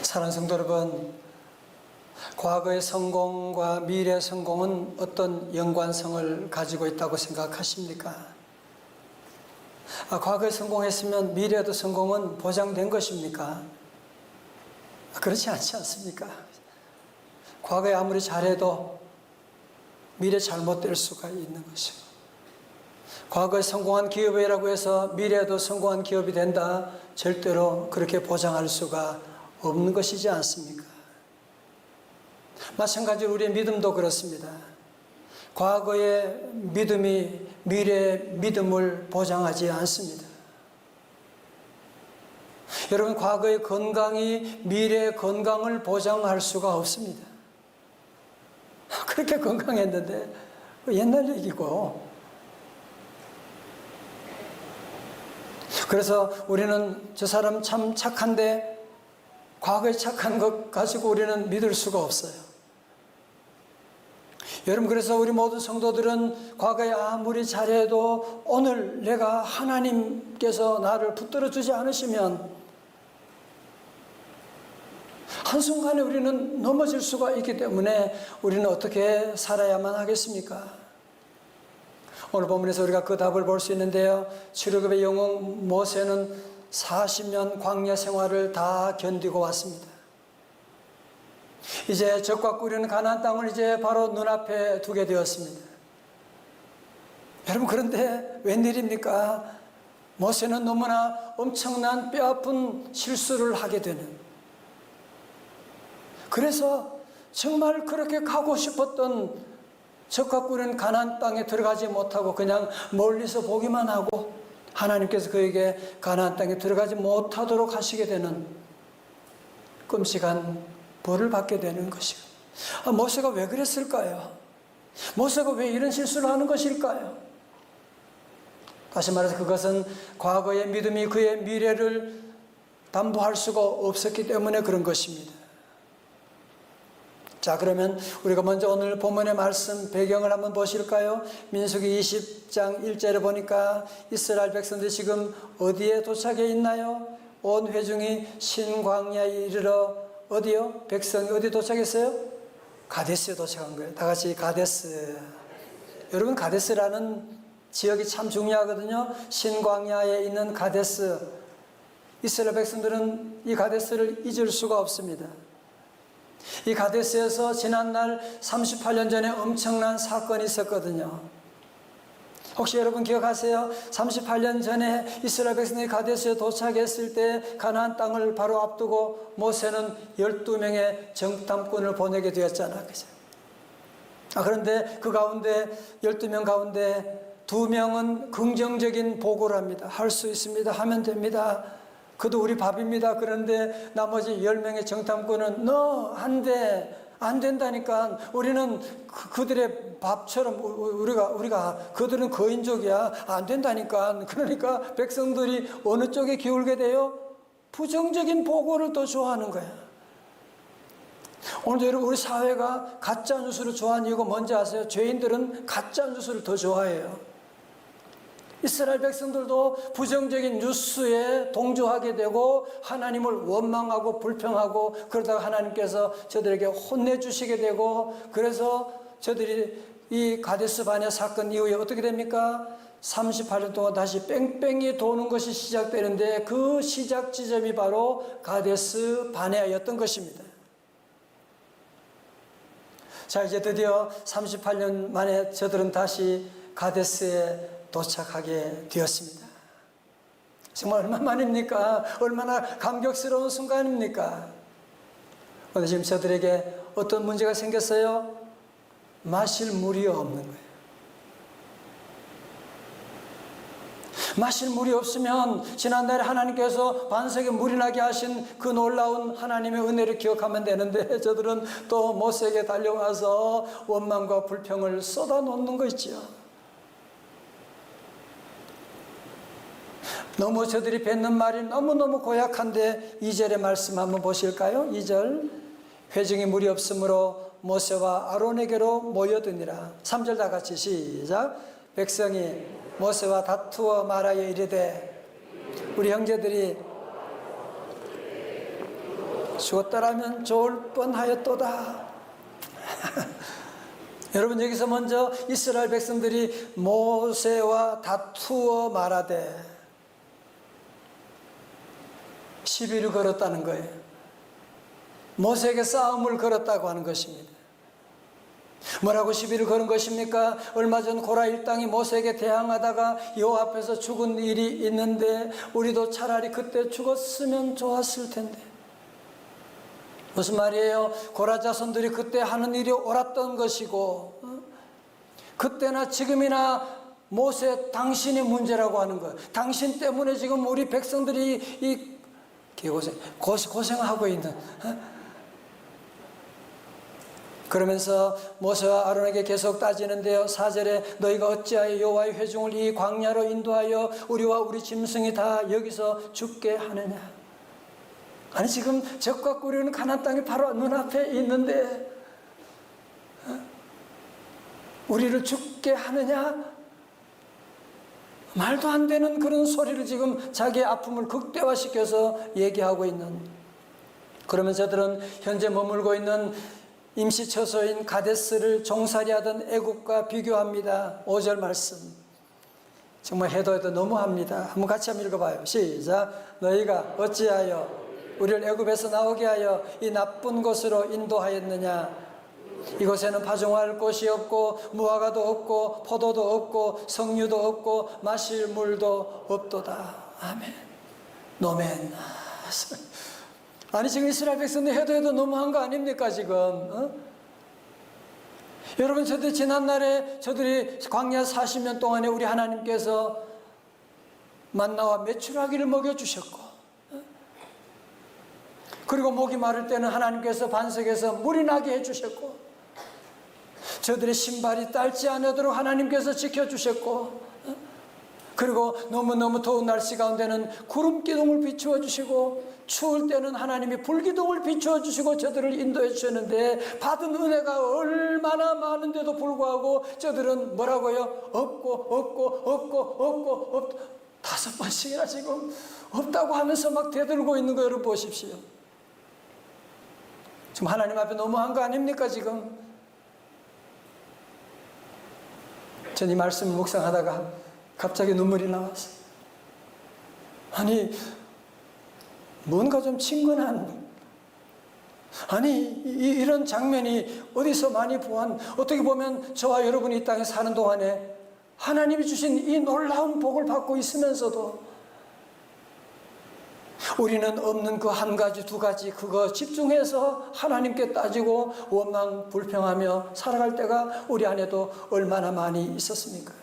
사랑하는 성도 여러분, 과거의 성공과 미래의 성공은 어떤 연관성을 가지고 있다고 생각하십니까? 과거에 성공했으면 미래에도 성공은 보장된 것입니까? 그렇지 않지 않습니까? 과거에 아무리 잘해도 미래 잘못될 수가 있는 것이고, 과거에 성공한 기업이라고 해서 미래에도 성공한 기업이 된다, 절대로 그렇게 보장할 수가 없는 것이지 않습니까? 마찬가지로 우리의 믿음도 그렇습니다. 과거의 믿음이 미래의 믿음을 보장하지 않습니다. 여러분, 과거의 건강이 미래의 건강을 보장할 수가 없습니다. 그렇게 건강했는데 옛날 얘기고. 그래서 우리는 저 사람 참 착한데 과거에 착한 것 가지고 우리는 믿을 수가 없어요. 여러분, 그래서 우리 모든 성도들은 과거에 아무리 잘해도 오늘 내가 하나님께서 나를 붙들어 주지 않으시면 한순간에 우리는 넘어질 수가 있기 때문에 우리는 어떻게 살아야만 하겠습니까? 오늘 본문에서 우리가 그 답을 볼 수 있는데요. 출애굽의 영웅 모세는 40년 광야 생활을 다 견디고 왔습니다. 이제 적과 꾸리는 가나안 땅을 이제 바로 눈앞에 두게 되었습니다. 여러분, 그런데 웬일입니까? 모세는 너무나 엄청난 뼈아픈 실수를 하게 되는, 그래서 정말 그렇게 가고 싶었던 적과 꾸린 가나안 땅에 들어가지 못하고 그냥 멀리서 보기만 하고 하나님께서 그에게 가나안 땅에 들어가지 못하도록 하시게 되는 끔찍한 벌을 받게 되는 것이고, 모세가 왜 그랬을까요? 모세가 왜 이런 실수를 하는 것일까요? 다시 말해서 그것은 과거의 믿음이 그의 미래를 담보할 수가 없었기 때문에 그런 것입니다. 자, 그러면 우리가 먼저 오늘 본문의 말씀 배경을 한번 보실까요? 민수기 20장 1절에 보니까 이스라엘 백성들이 지금 어디에 도착해 있나요? 온 회중이 신광야에 이르러 어디요? 백성이 어디 도착했어요? 가데스에 도착한 거예요. 다 같이 가데스. 여러분, 가데스라는 지역이 참 중요하거든요. 신광야에 있는 가데스. 이스라엘 백성들은 이 가데스를 잊을 수가 없습니다. 이 가데스에서 지난날 38년 전에 엄청난 사건이 있었거든요. 혹시 여러분 기억하세요? 38년 전에 이스라엘 백성이 가데스에 도착했을 때 가나안 땅을 바로 앞두고 모세는 12명의 정탐꾼을 보내게 되었잖아요. 그죠? 그런데 그 가운데 12명 가운데 2명은 긍정적인 보고를 합니다. 할 수 있습니다. 하면 됩니다. 그도 우리 밥입니다. 그런데 나머지 10명의 정탐꾼은 너 안 돼. 안 된다니까. 우리는 그들의 밥처럼 우리가 그들은 거인족이야. 안 된다니까. 그러니까 백성들이 어느 쪽에 기울게 돼요? 부정적인 보고를 더 좋아하는 거야. 오늘 여러분, 우리 사회가 가짜 뉴스를 좋아하는 이유가 뭔지 아세요? 죄인들은 가짜 뉴스를 더 좋아해요. 이스라엘 백성들도 부정적인 뉴스에 동조하게 되고 하나님을 원망하고 불평하고 그러다가 하나님께서 저들에게 혼내주시게 되고, 그래서 저들이 이 가데스 바네 사건 이후에 어떻게 됩니까? 38년 동안 다시 뺑뺑이 도는 것이 시작되는데 그 시작 지점이 바로 가데스 바네아였던 것입니다. 자, 이제 드디어 38년 만에 저들은 다시 가데스에 도착하게 되었습니다. 정말 얼마만입니까? 얼마나 감격스러운 순간입니까? 그런데 지금 저들에게 어떤 문제가 생겼어요? 마실 물이 없는 거예요. 마실 물이 없으면 지난달에 하나님께서 반석에 물이 나게 하신 그 놀라운 하나님의 은혜를 기억하면 되는데 저들은 또 모세에게 달려와서 원망과 불평을 쏟아놓는 거 있죠. 너무 저들이 뱉는 말이 너무너무 고약한데 2절의 말씀 한번 보실까요? 2절, 회중이 물이 없으므로 모세와 아론에게로 모여드니라. 3절 다 같이 시작. 백성이 모세와 다투어 말하여 이르되 우리 형제들이 죽었더라면 좋을 뻔하였도다. 여러분, 여기서 먼저 이스라엘 백성들이 모세와 다투어 말하되 시비를 걸었다는 거예요. 모세에게 싸움을 걸었다고 하는 것입니다. 뭐라고 시비를 걸은 것입니까? 얼마 전 고라 일당이 모세에게 대항하다가 여호와 앞에서 죽은 일이 있는데 우리도 차라리 그때 죽었으면 좋았을 텐데. 무슨 말이에요? 고라 자손들이 그때 하는 일이 옳았던 것이고, 그때나 지금이나 모세 당신이 문제라고 하는 거예요. 당신 때문에 지금 우리 백성들이 이 고생하고 있는. 그러면서 모세와 아론에게 계속 따지는데요. 4절에 너희가 어찌하여 여호와의 회중을 이 광야로 인도하여 우리와 우리 짐승이 다 여기서 죽게 하느냐. 아니, 지금 적과 꾸려는 가나안 땅이 바로 눈앞에 있는데 우리를 죽게 하느냐? 말도 안 되는 그런 소리를 지금 자기의 아픔을 극대화시켜서 얘기하고 있는. 그러면 저들은 현재 머물고 있는 임시처소인 가데스를 종살이하던 애국과 비교합니다. 5절 말씀 정말 해도 너무합니다. 한번 같이 한번 읽어봐요. 시작. 너희가 어찌하여 우리를 애굽에서 나오게 하여 이 나쁜 곳으로 인도하였느냐. 이곳에는 파종할 곳이 없고 무화과도 없고 포도도 없고 석류도 없고 마실 물도 없도다. 아멘. 노멘. 아니, 지금 이스라엘 백성들 해도 너무한 거 아닙니까 지금? 여러분, 저들 지난날에 저들이 광야 40년 동안에 우리 하나님께서 만나와 메추라기를 먹여주셨고, 그리고 목이 마를 때는 하나님께서 반석에서 물이 나게 해주셨고, 저들의 신발이 딸지 않도록 하나님께서 지켜주셨고, 그리고 너무너무 더운 날씨 가운데는 구름 기둥을 비추어 주시고, 추울 때는 하나님이 불기둥을 비추어 주시고 저들을 인도해 주셨는데, 받은 은혜가 얼마나 많은데도 불구하고 저들은 뭐라고요? 없고 5번씩이나 지금 없다고 하면서 막 대들고 있는 거 여러분 보십시오. 지금 하나님 앞에 너무한 거 아닙니까 지금? 전 이 말씀을 묵상하다가 갑자기 눈물이 나왔어요. 아니, 뭔가 좀 친근한, 아니 이런 장면이 어디서 많이 보한. 어떻게 보면 저와 여러분이 이 땅에 사는 동안에 하나님이 주신 이 놀라운 복을 받고 있으면서도 우리는 없는 그 한 가지 두 가지 그거 집중해서 하나님께 따지고 원망 불평하며 살아갈 때가 우리 안에도 얼마나 많이 있었습니까?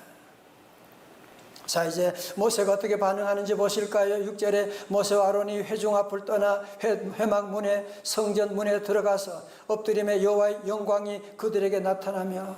자, 이제 모세가 어떻게 반응하는지 보실까요? 6절에 모세와 아론이 회중 앞을 떠나 회막문에 성전문에 들어가서 엎드림에 여호와의 영광이 그들에게 나타나며,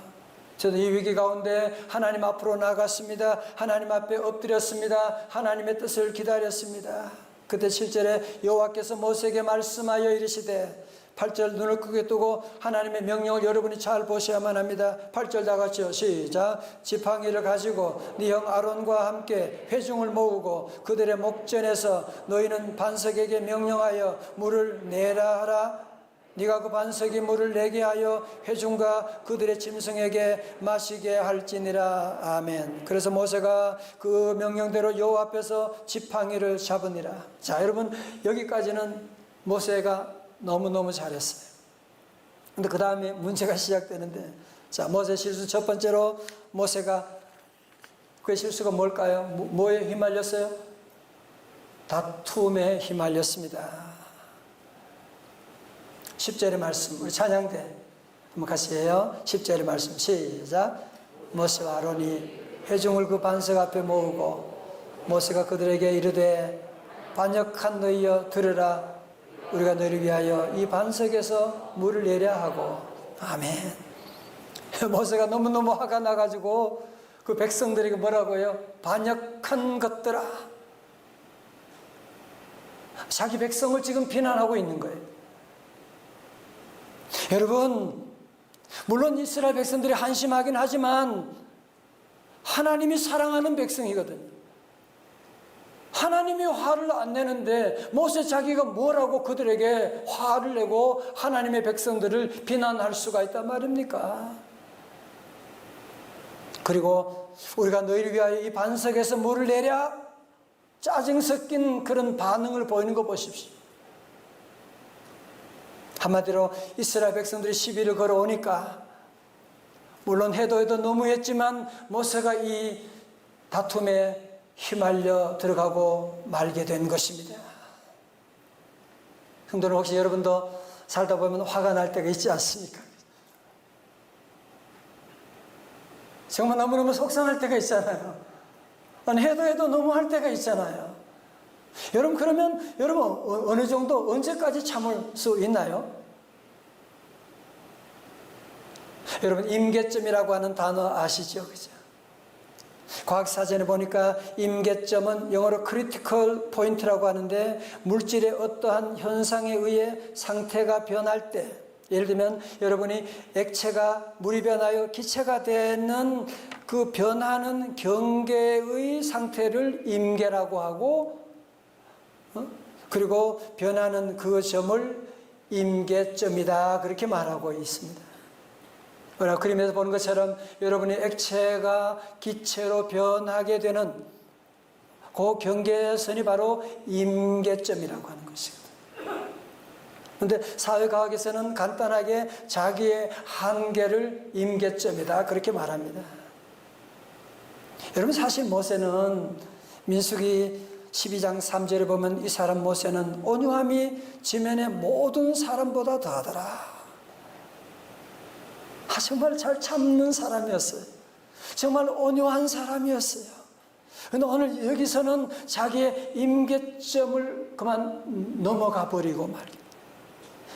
저도 이 위기 가운데 하나님 앞으로 나갔습니다. 하나님 앞에 엎드렸습니다. 하나님의 뜻을 기다렸습니다. 그때 7절에 여호와께서 모세에게 말씀하여 이르시되, 8절 눈을 크게 뜨고 하나님의 명령을 여러분이 잘 보셔야만 합니다. 8절 다 같이요. 시작. 지팡이를 가지고 네 형 아론과 함께 회중을 모으고 그들의 목전에서 너희는 반석에게 명령하여 물을 내라 하라. 네가 그 반석이 물을 내게 하여 회중과 그들의 짐승에게 마시게 할지니라. 아멘. 그래서 모세가 그 명령대로 여호와 앞에서 지팡이를 잡으니라. 자, 여러분, 여기까지는 모세가 너무너무 잘했어요. 근데 그 다음에 문제가 시작되는데, 자, 모세 실수 첫 번째로 모세가, 그 실수가 뭘까요? 뭐에 휘말렸어요? 다툼에 휘말렸습니다. 10절의 말씀, 우리 찬양대 한번 같이 해요. 10절의 말씀 시작. 모세와 아론이 회중을 그 반석 앞에 모으고 모세가 그들에게 이르되, 반역한 너희여 들으라. 우리가 너희를 위하여 이 반석에서 물을 내려 하고. 아멘. 모세가 너무너무 화가 나가지고 그 백성들에게 뭐라고요? 반역한 것들아. 자기 백성을 지금 비난하고 있는 거예요. 여러분, 물론 이스라엘 백성들이 한심하긴 하지만 하나님이 사랑하는 백성이거든요. 하나님이 화를 안 내는데 모세 자기가 뭐라고 그들에게 화를 내고 하나님의 백성들을 비난할 수가 있단 말입니까? 그리고 우리가 너희를 위하여 이 반석에서 물을 내랴, 짜증 섞인 그런 반응을 보이는 거 보십시오. 한마디로 이스라엘 백성들이 시비를 걸어오니까 물론 해도 너무했지만 모세가 이 다툼에 휘말려 들어가고 말게 된 것입니다. 성도는 혹시 여러분도 살다 보면 화가 날 때가 있지 않습니까? 정말 너무너무 속상할 때가 있잖아요. 해도 너무 할 때가 있잖아요. 여러분, 그러면 여러분 어느 정도 언제까지 참을 수 있나요? 여러분, 임계점이라고 하는 단어 아시죠? 그죠? 과학사전에 보니까 임계점은 영어로 크리티컬 포인트라고 하는데, 물질의 어떠한 현상에 의해 상태가 변할 때, 예를 들면 여러분이 액체가 물이 변하여 기체가 되는 그 변하는 경계의 상태를 임계라고 하고, 그리고 변하는 그 점을 임계점이다, 그렇게 말하고 있습니다. 그림에서 보는 것처럼 여러분의 액체가 기체로 변하게 되는 그 경계선이 바로 임계점이라고 하는 것이거든요. 그런데 사회과학에서는 간단하게 자기의 한계를 임계점이다, 그렇게 말합니다. 여러분, 사실 모세는 민수기 12장 3절에 보면 이 사람 모세는 온유함이 지면의 모든 사람보다 더하더라. 정말 잘 참는 사람이었어요. 정말 온유한 사람이었어요. 그런데 오늘 여기서는 자기의 임계점을 그만 넘어가 버리고 말게,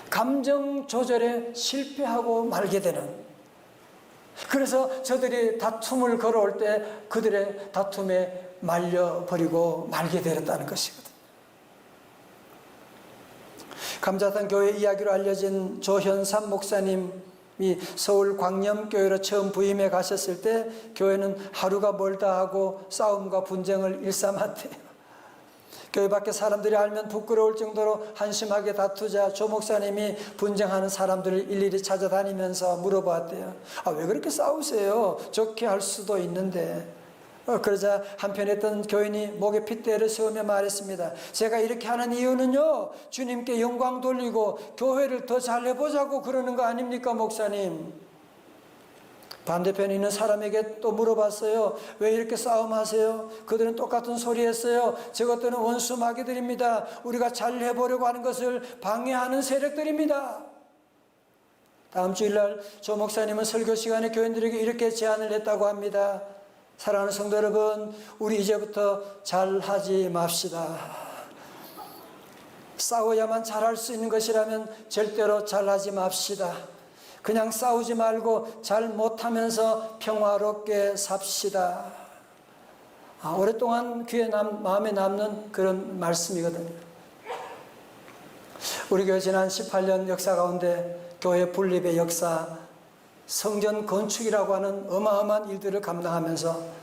감정 조절에 실패하고 말게 되는, 그래서 저들이 다툼을 걸어올 때 그들의 다툼에 말려버리고 말게 되었다는 것이거든요. 감자탕 교회 이야기로 알려진 조현삼 목사님이 서울 광염교회로 처음 부임해 가셨을 때 교회는 하루가 멀다 하고 싸움과 분쟁을 일삼았대요. 교회 밖에 사람들이 알면 부끄러울 정도로 한심하게 다투자 조 목사님이 분쟁하는 사람들을 일일이 찾아다니면서 물어봤대요. 왜 그렇게 싸우세요? 좋게 할 수도 있는데. 그러자 한편에 있던 교인이 목에 핏대를 세우며 말했습니다. 제가 이렇게 하는 이유는요, 주님께 영광 돌리고 교회를 더 잘 해보자고 그러는 거 아닙니까, 목사님? 반대편에 있는 사람에게 또 물어봤어요. 왜 이렇게 싸움하세요? 그들은 똑같은 소리 했어요. 저것들은 원수 마귀들입니다. 우리가 잘 해보려고 하는 것을 방해하는 세력들입니다. 다음 주일날 조 목사님은 설교 시간에 교인들에게 이렇게 제안을 했다고 합니다. 사랑하는 성도 여러분, 우리 이제부터 잘하지 맙시다. 싸워야만 잘할 수 있는 것이라면 절대로 잘하지 맙시다. 그냥 싸우지 말고 잘 못하면서 평화롭게 삽시다. 오랫동안 마음에 남는 그런 말씀이거든요. 우리 교회 지난 18년 역사 가운데 교회 분립의 역사, 성전 건축이라고 하는 어마어마한 일들을 감당하면서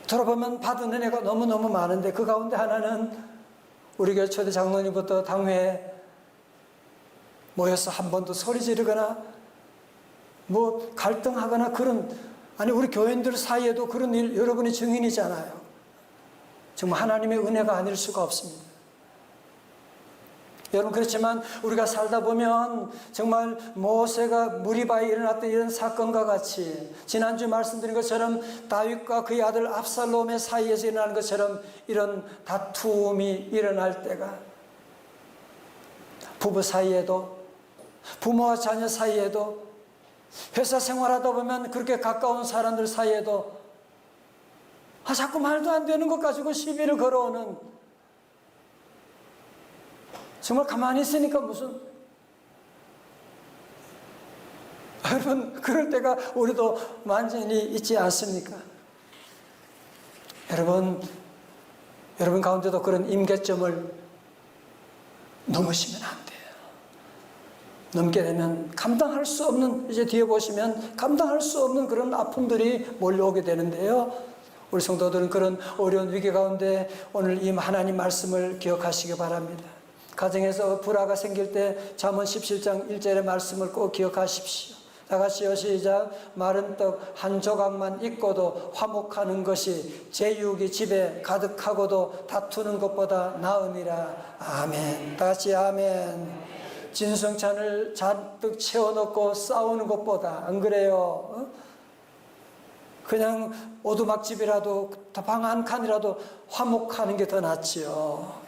돌아보면 받은 은혜가 너무너무 많은데, 그 가운데 하나는 우리 교회 초대 장로님부터 당회에 모여서 한 번도 소리 지르거나 갈등하거나 우리 교인들 사이에도 그런 일 여러분이 증인이잖아요. 정말 하나님의 은혜가 아닐 수가 없습니다. 여러분, 그렇지만 우리가 살다 보면 정말 모세가 무리바에 일어났던 이런 사건과 같이, 지난주 말씀드린 것처럼 다윗과 그의 아들 압살롬의 사이에서 일어나는 것처럼 이런 다툼이 일어날 때가, 부부 사이에도, 부모와 자녀 사이에도, 회사 생활하다 보면 그렇게 가까운 사람들 사이에도 자꾸 말도 안 되는 것 가지고 시비를 걸어오는, 정말 가만히 있으니까 여러분, 그럴 때가 우리도 완전히 있지 않습니까? 여러분 가운데도 그런 임계점을 넘으시면 안 돼요. 넘게 되면 감당할 수 없는, 이제 뒤에 보시면 감당할 수 없는 그런 아픔들이 몰려오게 되는데요. 우리 성도들은 그런 어려운 위기 가운데 오늘 이 하나님 말씀을 기억하시기 바랍니다. 가정에서 불화가 생길 때 잠언 17장 1절의 말씀을 꼭 기억하십시오. 다 같이요, 시작. 마른 떡 한 조각만 익고도 화목하는 것이 제육이 집에 가득하고도 다투는 것보다 나으니라. 아멘. 다 같이 아멘. 진성찬을 잔뜩 채워넣고 싸우는 것보다, 안 그래요? 그냥 오두막집이라도 방 한 칸이라도 화목하는 게 더 낫지요.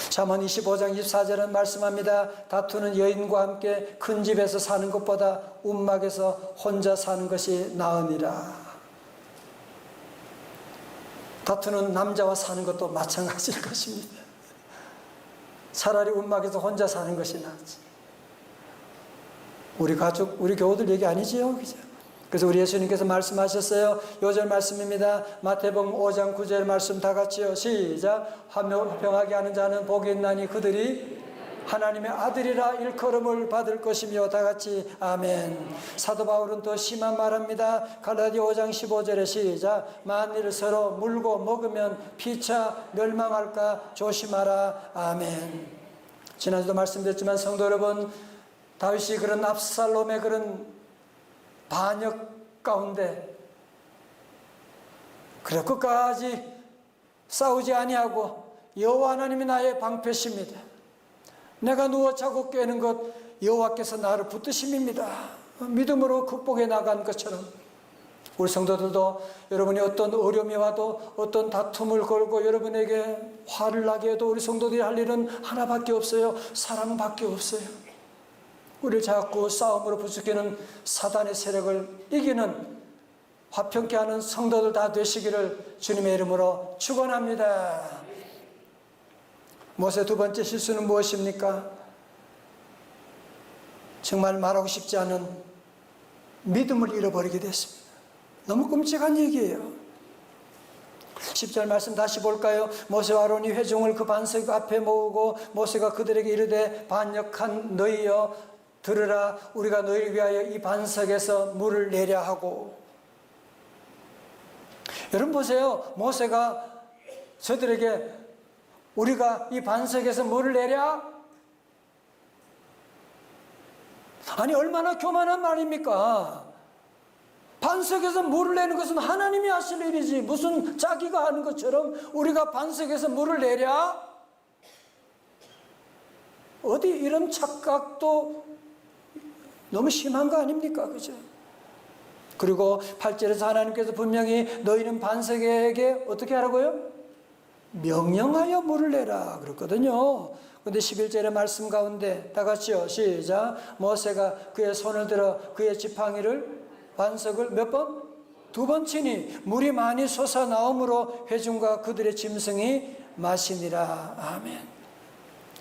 잠언 25장 24절은 말씀합니다. 다투는 여인과 함께 큰 집에서 사는 것보다 움막에서 혼자 사는 것이 나으니라. 다투는 남자와 사는 것도 마찬가지일 것입니다. 차라리 움막에서 혼자 사는 것이 낫지. 우리 가족, 우리 교우들 얘기 아니지요, 그죠? 그래서 우리 예수님께서 말씀하셨어요. 요절 말씀입니다. 마태복음 5장 9절 말씀 다 같이요, 시작. 화평하게 하는 자는 복이 있나니 그들이 하나님의 아들이라 일컬음을 받을 것이며. 다 같이 아멘. 사도 바울은 더 심한 말합니다. 갈라디아 5장 15절에 시작. 만일 서로 물고 먹으면 피차 멸망할까 조심하라. 아멘. 지난주도 말씀드렸지만 성도 여러분, 다윗이 그런 압살롬의 그런 반역 가운데 그래 끝까지 싸우지 아니하고 여호와 하나님이 나의 방패십니다. 내가 누워 자고 깨는 것 여호와께서 나를 붙드심입니다. 믿음으로 극복해 나간 것처럼 우리 성도들도 여러분이 어떤 어려움이 와도 어떤 다툼을 걸고 여러분에게 화를 나게 해도 우리 성도들이 할 일은 하나밖에 없어요. 사랑밖에 없어요. 우리를 자꾸 싸움으로 부추기는 사단의 세력을 이기는 화평케 하는 성도들 다 되시기를 주님의 이름으로 축원합니다. 모세 두 번째 실수는 무엇입니까? 정말 말하고 싶지 않은 믿음을 잃어버리게 됐습니다. 너무 끔찍한 얘기예요. 10절 말씀 다시 볼까요? 모세와 아론이 회중을 그 반석 앞에 모으고 모세가 그들에게 이르되 반역한 너희여 들으라. 우리가 너희를 위하여 이 반석에서 물을 내려 하고. 여러분 보세요. 모세가 저들에게 우리가 이 반석에서 물을 내려? 아니 얼마나 교만한 말입니까? 반석에서 물을 내는 것은 하나님이 하실 일이지 무슨 자기가 하는 것처럼 우리가 반석에서 물을 내려? 어디 이런 착각도 너무 심한 거 아닙니까? 그죠? 그리고 8절에서 하나님께서 분명히 너희는 반석에게 어떻게 하라고요? 명령하여 물을 내라 그랬거든요. 그런데 11절의 말씀 가운데 다 같이요, 시작. 모세가 그의 손을 들어 그의 지팡이를 반석을 몇 번? 2번 치니 물이 많이 솟아나오므로 회중과 그들의 짐승이 마시니라. 아멘.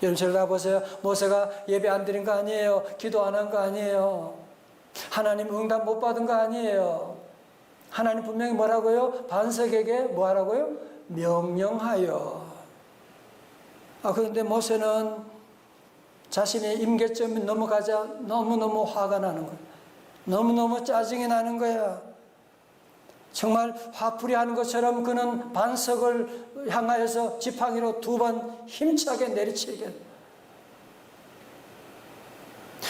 여러분 잘 보세요. 모세가 예배 안 드린 거 아니에요. 기도 안 한 거 아니에요. 하나님 응답 못 받은 거 아니에요. 하나님 분명히 뭐라고요? 반석에게 뭐 하라고요? 명령하여. 그런데 모세는 자신의 임계점이 넘어가자 너무너무 화가 나는 거예요. 너무너무 짜증이 나는 거야. 정말 화풀이 하는 것처럼 그는 반석을 향하여서 지팡이로 2번 힘차게 내리치게.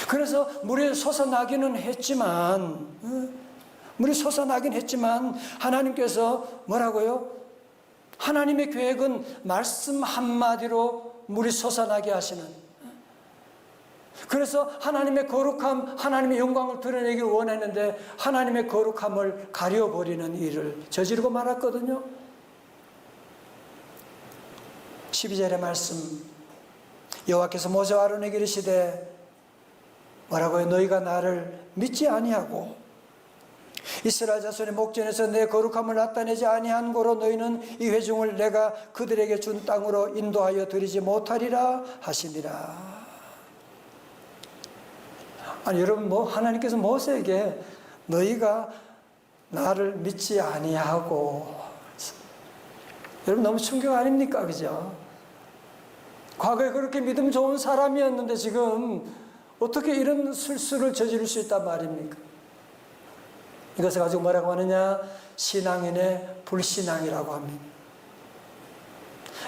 그래서 물이 솟아나기는 했지만 하나님께서 뭐라고요? 하나님의 계획은 말씀 한마디로 물이 솟아나게 하시는. 그래서 하나님의 거룩함, 하나님의 영광을 드러내길 원했는데 하나님의 거룩함을 가려버리는 일을 저지르고 말았거든요. 12절의 말씀, 여호와께서 모세와 아론에게 이르시되 뭐라고요? 너희가 나를 믿지 아니하고 이스라엘 자손의 목전에서 내 거룩함을 나타내지 아니한 고로 너희는 이 회중을 내가 그들에게 준 땅으로 인도하여 드리지 못하리라 하시니라. 아니 여러분, 하나님께서 모세에게 너희가 나를 믿지 아니하고, 여러분 너무 충격 아닙니까? 그죠? 과거에 그렇게 믿음 좋은 사람이었는데 지금 어떻게 이런 실수를 저지를 수 있단 말입니까? 이것을 가지고 뭐라고 하느냐? 신앙인의 불신앙이라고 합니다.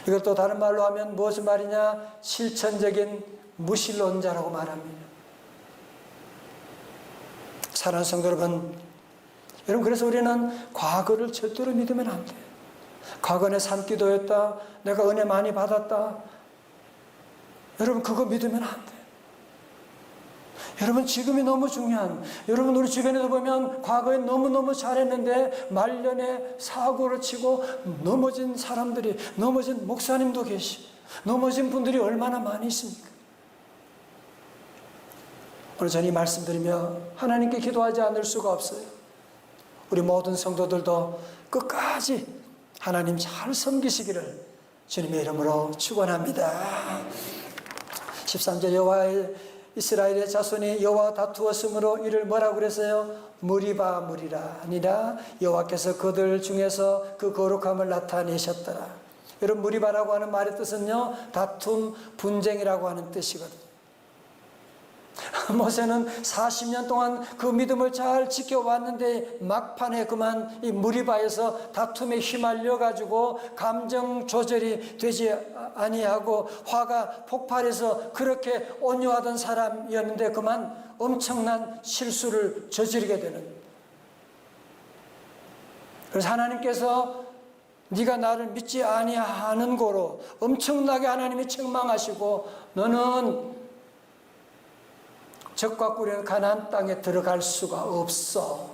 이걸 또 다른 말로 하면 무엇을 말이냐? 실천적인 무신론자라고 말합니다. 사랑하는 성도 여러분, 그래서 우리는 과거를 절대로 믿으면 안 돼요. 과거에 산기도였다, 내가 은혜 많이 받았다, 여러분 그거 믿으면 안 돼요. 여러분 지금이 너무 중요한, 여러분 우리 주변에도 보면 과거에 너무너무 잘했는데 말년에 사고를 치고 넘어진 사람들이, 넘어진 목사님도 계시고 넘어진 분들이 얼마나 많이 있습니까? 오늘 저는 이 말씀드리며 하나님께 기도하지 않을 수가 없어요. 우리 모든 성도들도 끝까지 하나님 잘 섬기시기를 주님의 이름으로 축원합니다. 13절 여호와의 이스라엘의 자손이 여호와와 다투었으므로 이를 뭐라고 그랬어요? 무리바 무리라 아니라 여호와께서 그들 중에서 그 거룩함을 나타내셨더라. 여러분 무리바라고 하는 말의 뜻은요, 다툼, 분쟁이라고 하는 뜻이거든요. 모세는 40년 동안 그 믿음을 잘 지켜왔는데 막판에 그만 이 무리바에서 다툼에 휘말려 가지고 감정 조절이 되지 아니하고 화가 폭발해서 그렇게 온유하던 사람이었는데 그만 엄청난 실수를 저지르게 되는. 그래서 하나님께서 네가 나를 믿지 아니하는 고로 엄청나게 하나님이 책망하시고 너는 적과 꿀인 가나안 땅에 들어갈 수가 없어.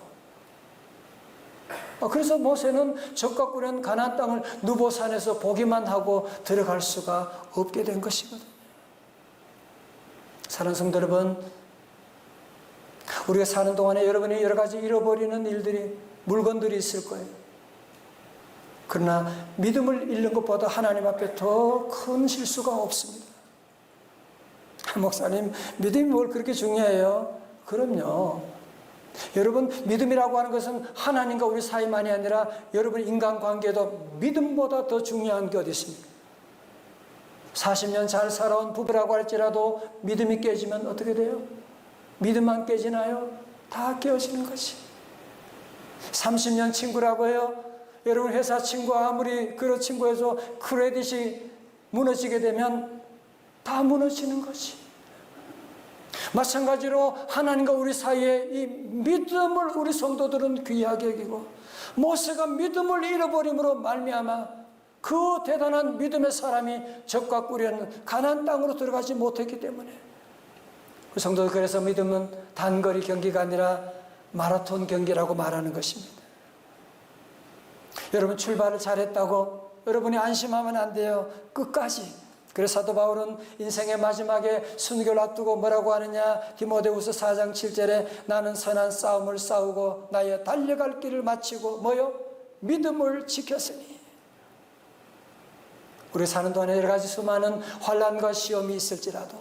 그래서 모세는 적과 꿀인 가나안 땅을 느보산에서 보기만 하고 들어갈 수가 없게 된 것이거든요. 사랑하는 성도 여러분, 우리가 사는 동안에 여러분이 여러 가지 잃어버리는 일들이, 물건들이 있을 거예요. 그러나 믿음을 잃는 것보다 하나님 앞에 더 큰 실수가 없습니다. 목사님, 믿음이 뭘 그렇게 중요해요? 그럼요. 여러분, 믿음이라고 하는 것은 하나님과 우리 사이만이 아니라 여러분 인간관계도 믿음보다 더 중요한 게 어디 있습니까? 40년 잘 살아온 부부라고 할지라도 믿음이 깨지면 어떻게 돼요? 믿음만 깨지나요? 다 깨어지는 것이. 30년 친구라고 해요. 여러분 회사 친구가 아무리 그런 친구에서 크레딧이 무너지게 되면 다 무너지는 것이. 마찬가지로 하나님과 우리 사이에 이 믿음을 우리 성도들은 귀하게 여기고 모세가 믿음을 잃어버림으로 말미암아 그 대단한 믿음의 사람이 적과 꿀이었는 가나안 땅으로 들어가지 못했기 때문에 우리 성도들 그래서 믿음은 단거리 경기가 아니라 마라톤 경기라고 말하는 것입니다. 여러분 출발을 잘했다고 여러분이 안심하면 안 돼요. 끝까지. 그래서 사도 바울은 인생의 마지막에 순교를 앞두고 뭐라고 하느냐? 디모데후서 4장 7절에 나는 선한 싸움을 싸우고 나의 달려갈 길을 마치고 뭐요? 믿음을 지켰으니. 우리 사는 동안에 여러 가지 수많은 환난과 시험이 있을지라도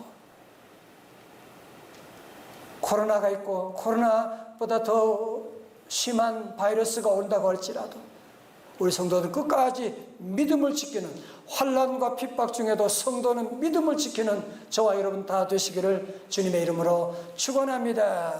코로나가 있고 코로나보다 더 심한 바이러스가 온다고 할지라도 우리 성도는 끝까지 믿음을 지키는, 환난과 핍박 중에도 성도는 믿음을 지키는 저와 여러분 다 되시기를 주님의 이름으로 축원합니다.